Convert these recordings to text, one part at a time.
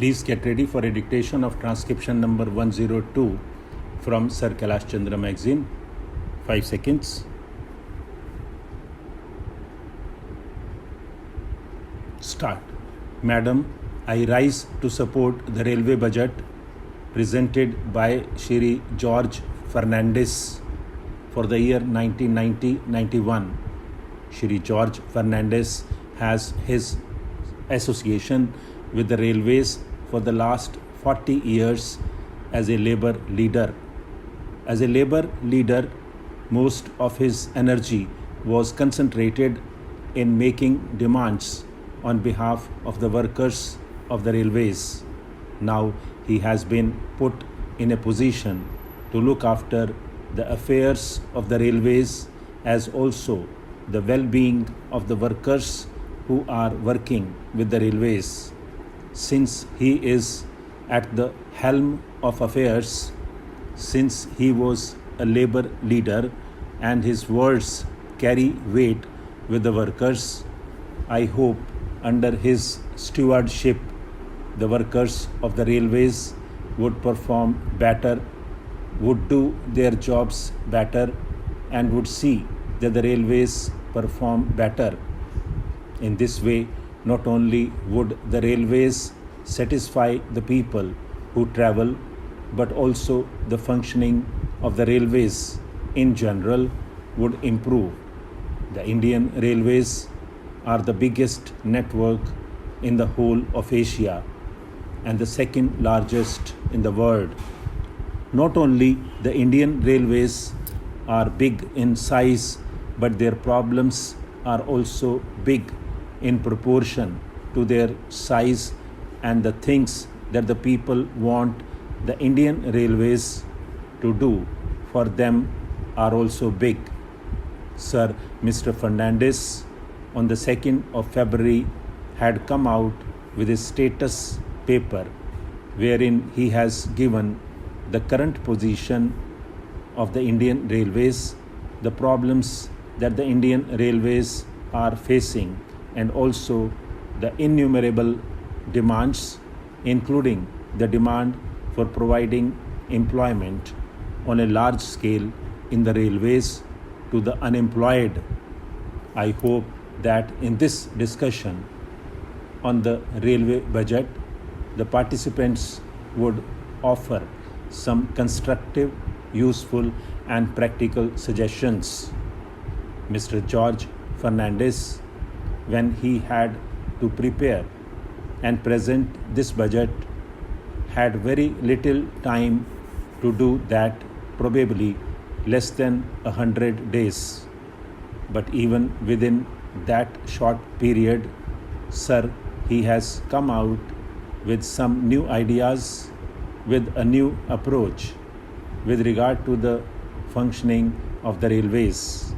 Please get ready for a dictation of transcription number 102 from Sir Kailash Chandra magazine. 5 seconds. Start. Madam, I rise to support the railway budget presented by Shri George Fernandes for the year 1990-91. Shri George Fernandes has his association with the railways for the last 40 years as a labor leader. As a labor leader, most of his energy was concentrated in making demands on behalf of the workers of the railways. Now he has been put in a position to look after the affairs of the railways as also the well-being of the workers who are working with the railways. Since he is at the helm of affairs, since he was a labor leader and his words carry weight with the workers, I hope under his stewardship the workers of the railways would perform better, would do their jobs better, and would see that the railways perform better. In this way, not only would the railways satisfy the people who travel, but also the functioning of the railways in general would improve. The Indian railways are the biggest network in the whole of Asia and the second largest in the world. Not only the Indian railways are big in size, but their problems are also big in proportion to their size, and the things that the people want the Indian railways to do for them are also big. Sir Mr. Fernandes on the 2nd of February had come out with a status paper wherein he has given the current position of the Indian railways, the problems that the Indian railways are facing, and also the innumerable demands, including the demand for providing employment on a large scale in the railways to the unemployed. I hope that in this discussion on the railway budget, the participants would offer some constructive, useful, and practical suggestions. Mr. George Fernandes, when he had to prepare and present this budget, had very little time to do that, probably less than 100 days. But even within that short period, sir, he has come out with some new ideas, with a new approach with regard to the functioning of the railways.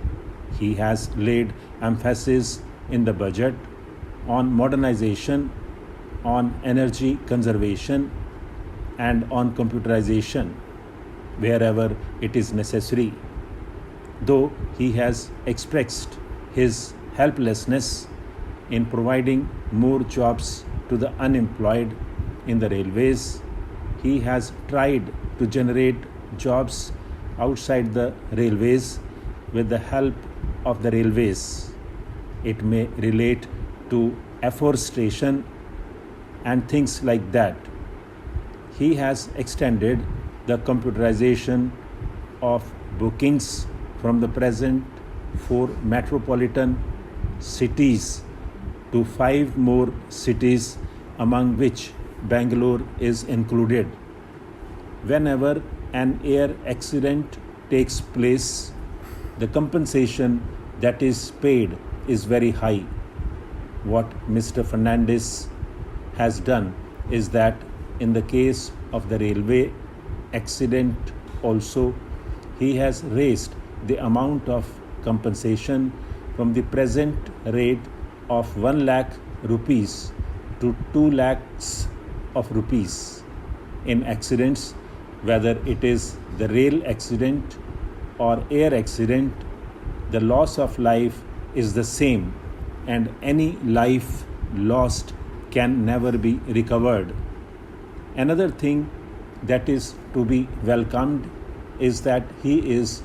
He has laid emphasis in the budget on modernization, on energy conservation, and on computerization wherever it is necessary. Though he has expressed his helplessness in providing more jobs to the unemployed in the railways, he has tried to generate jobs outside the railways with the help of the railways. It may relate to afforestation and things like that. He has extended the computerization of bookings from the present 4 metropolitan cities to 5 more cities, among which Bangalore is included. Whenever an air accident takes place, the compensation that is paid is very high. What Mr. Fernandes has done is that in the case of the railway accident also, he has raised the amount of compensation from the present rate of 1 lakh rupees to 2 lakhs of rupees. In accidents, whether it is the rail accident or air accident, the loss of life is the same, and any life lost can never be recovered. Another thing that is to be welcomed is that he is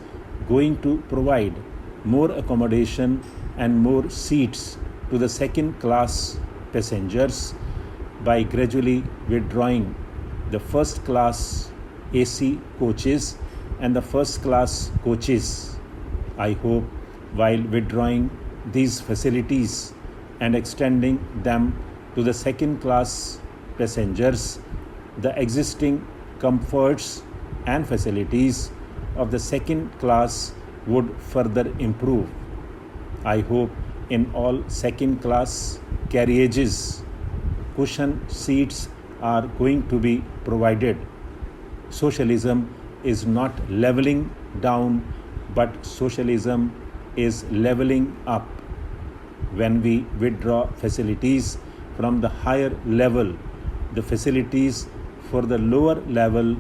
going to provide more accommodation and more seats to the second class passengers by gradually withdrawing the first class AC coaches and the first class coaches. I hope while withdrawing these facilities and extending them to the second class passengers, the existing comforts and facilities of the second class would further improve. I hope in all second class carriages, cushion seats are going to be provided. Socialism is not leveling down, but socialism is leveling up. When we withdraw facilities from the higher level, the facilities for the lower level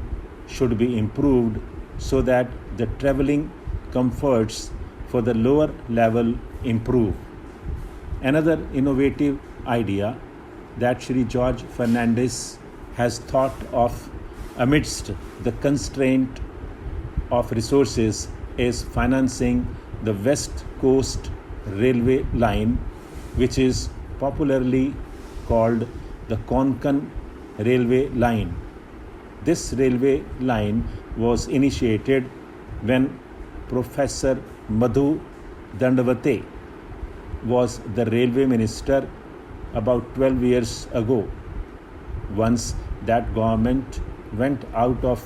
should be improved so that the traveling comforts for the lower level improve. Another innovative idea that Shri George Fernandes has thought of amidst the constraint of resources is financing the West Coast Railway line, which is popularly called the Konkan Railway line. This railway line was initiated when Professor Madhu Dandavate was the railway minister about 12 years ago. Once that government went out of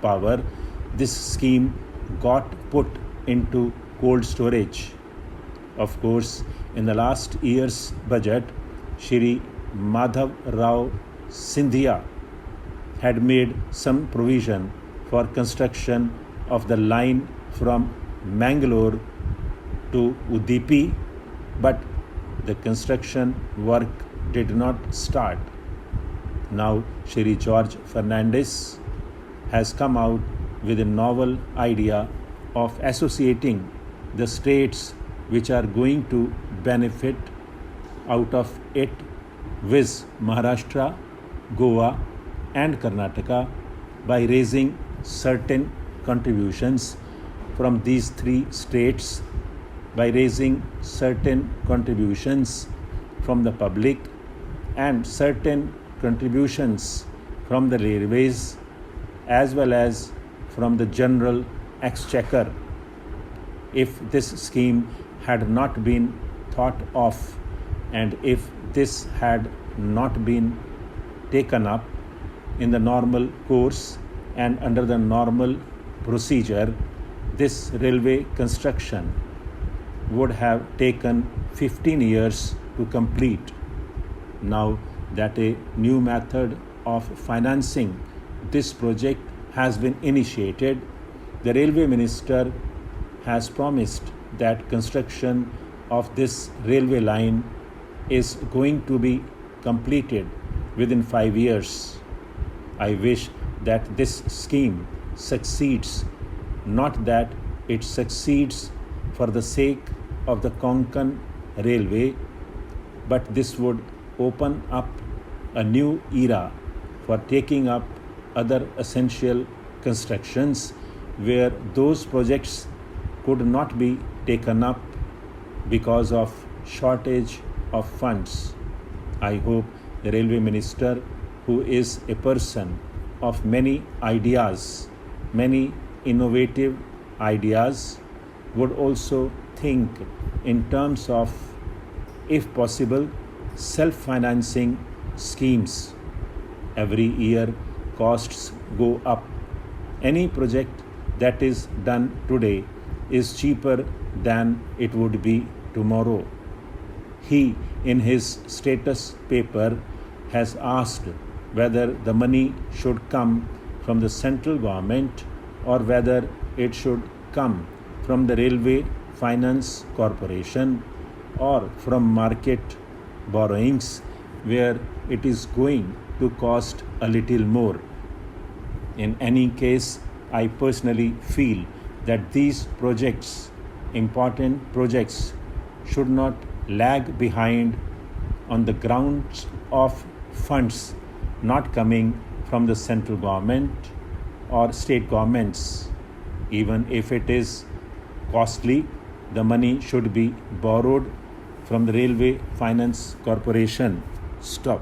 power, this scheme got put into cold storage. Of course, in the last year's budget, Shri Madhav Rao Sindhia had made some provision for construction of the line from Mangalore to Udupi, but the construction work did not start. Now, Shri George Fernandes has come out with a novel idea of associating the states which are going to benefit out of it, viz. Maharashtra, Goa and Karnataka, by raising certain contributions from these three states, by raising certain contributions from the public and certain contributions from the railways as well as from the general exchequer. If this scheme had not been thought of and if this had not been taken up in the normal course and under the normal procedure, this railway construction would have taken 15 years to complete. Now that a new method of financing this project has been initiated, the railway minister has promised that construction of this railway line is going to be completed within 5 years. I wish that this scheme succeeds, not that it succeeds for the sake of the Konkan Railway, but this would open up a new era for taking up other essential constructions where those projects could not be taken up because of shortage of funds. I hope the railway minister, who is a person of many ideas, many innovative ideas, would also think in terms of, if possible, self-financing schemes. Every year costs go up. Any project that is done today is cheaper than it would be tomorrow. He, in his status paper, has asked whether the money should come from the central government or whether it should come from the Railway Finance Corporation or from market borrowings where it is going to cost a little more. In any case, I personally feel that these projects, important projects, should not lag behind on the grounds of funds not coming from the central government or state governments. Even if it is costly, the money should be borrowed from the Railway Finance Corporation. Stop.